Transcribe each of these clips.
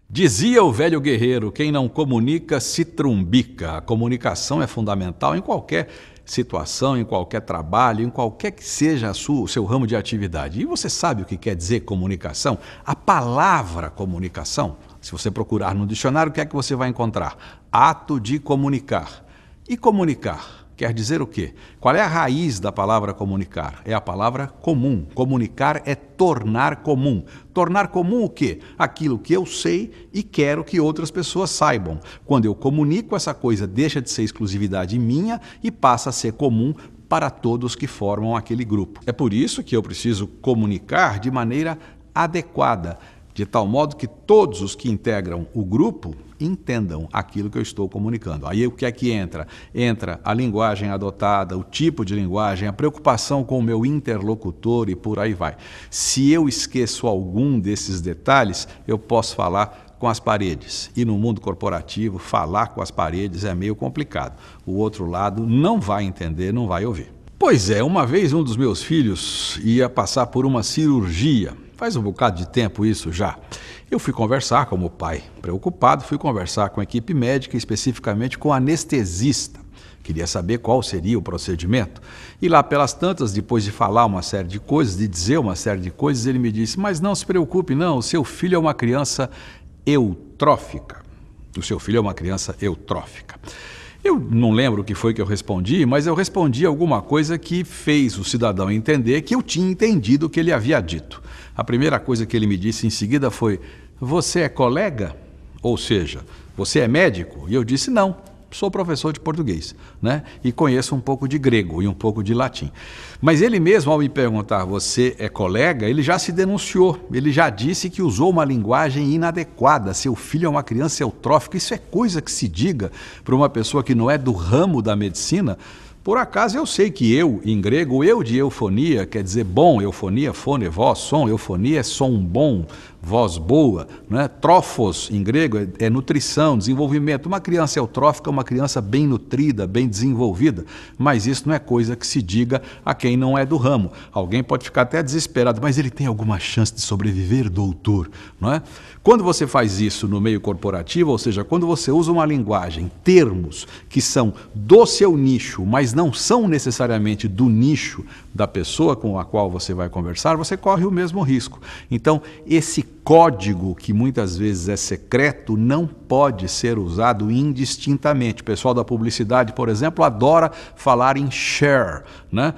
Dizia o velho guerreiro, quem não comunica se trumbica. A comunicação é fundamental em qualquer situação, em qualquer trabalho, em qualquer que seja o seu ramo de atividade. E você sabe o que quer dizer comunicação? A palavra comunicação, se você procurar no dicionário, o que é que você vai encontrar? Ato de comunicar. E comunicar quer dizer o quê? Qual é a raiz da palavra comunicar? É a palavra comum. Comunicar é tornar comum. Tornar comum o quê? Aquilo que eu sei e quero que outras pessoas saibam. Quando eu comunico, essa coisa deixa de ser exclusividade minha e passa a ser comum para todos que formam aquele grupo. É por isso que eu preciso comunicar de maneira adequada, de tal modo que todos os que integram o grupo entendam aquilo que eu estou comunicando. Aí o que é que entra? Entra a linguagem adotada, o tipo de linguagem, a preocupação com o meu interlocutor e por aí vai. Se eu esqueço algum desses detalhes, eu posso falar com as paredes. E no mundo corporativo, falar com as paredes é meio complicado. O outro lado não vai entender, não vai ouvir. Pois é, uma vez um dos meus filhos ia passar por uma cirurgia. Faz um bocado de tempo isso já. Eu fui conversar como pai, preocupado, fui conversar com a equipe médica, especificamente com o anestesista. Queria saber qual seria o procedimento. E lá pelas tantas, depois de falar uma série de coisas, de dizer uma série de coisas, ele me disse, mas não se preocupe não, o seu filho é uma criança eutrófica. O seu filho é uma criança eutrófica. Eu não lembro o que foi que eu respondi, mas eu respondi alguma coisa que fez o cidadão entender que eu tinha entendido o que ele havia dito. A primeira coisa que ele me disse em seguida foi, você é colega? Ou seja, você é médico? E eu disse, não, sou professor de português, né? E conheço um pouco de grego e um pouco de latim. Mas ele mesmo, ao me perguntar, você é colega? Ele já se denunciou, ele já disse que usou uma linguagem inadequada, seu filho é uma criança eutrófica, isso é coisa que se diga para uma pessoa que não é do ramo da medicina. Por acaso eu sei que eu, em grego, eu de eufonia, quer dizer bom, eufonia, fone, voz, som, eufonia é som bom, voz boa, né? Trófos, em grego, é nutrição, desenvolvimento. Uma criança eutrófica é uma criança bem nutrida, bem desenvolvida, mas isso não é coisa que se diga a quem não é do ramo. Alguém pode ficar até desesperado, mas ele tem alguma chance de sobreviver, doutor, não é? Quando você faz isso no meio corporativo, ou seja, quando você usa uma linguagem, termos que são do seu nicho, mas não são necessariamente do nicho da pessoa com a qual você vai conversar, você corre o mesmo risco. Então, esse código, que muitas vezes é secreto, não pode ser usado indistintamente. O pessoal da publicidade, por exemplo, adora falar em share, né?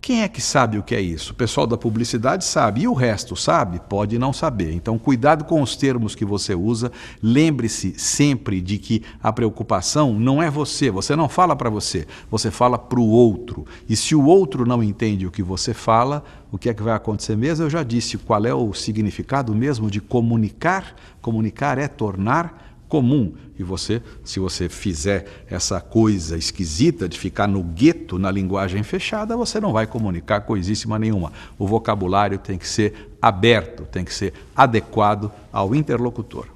Quem é que sabe o que é isso? O pessoal da publicidade sabe. E o resto sabe? Pode não saber. Então, cuidado com os termos que você usa. Lembre-se sempre de que a preocupação não é você. Você não fala para você. Você fala para o outro. E se o outro não entende o que você fala, o que é que vai acontecer mesmo? Eu já disse qual é o significado mesmo de comunicar. Comunicar é tornar comum. E você, se você fizer essa coisa esquisita de ficar no gueto, na linguagem fechada, você não vai comunicar coisíssima nenhuma. O vocabulário tem que ser aberto, tem que ser adequado ao interlocutor.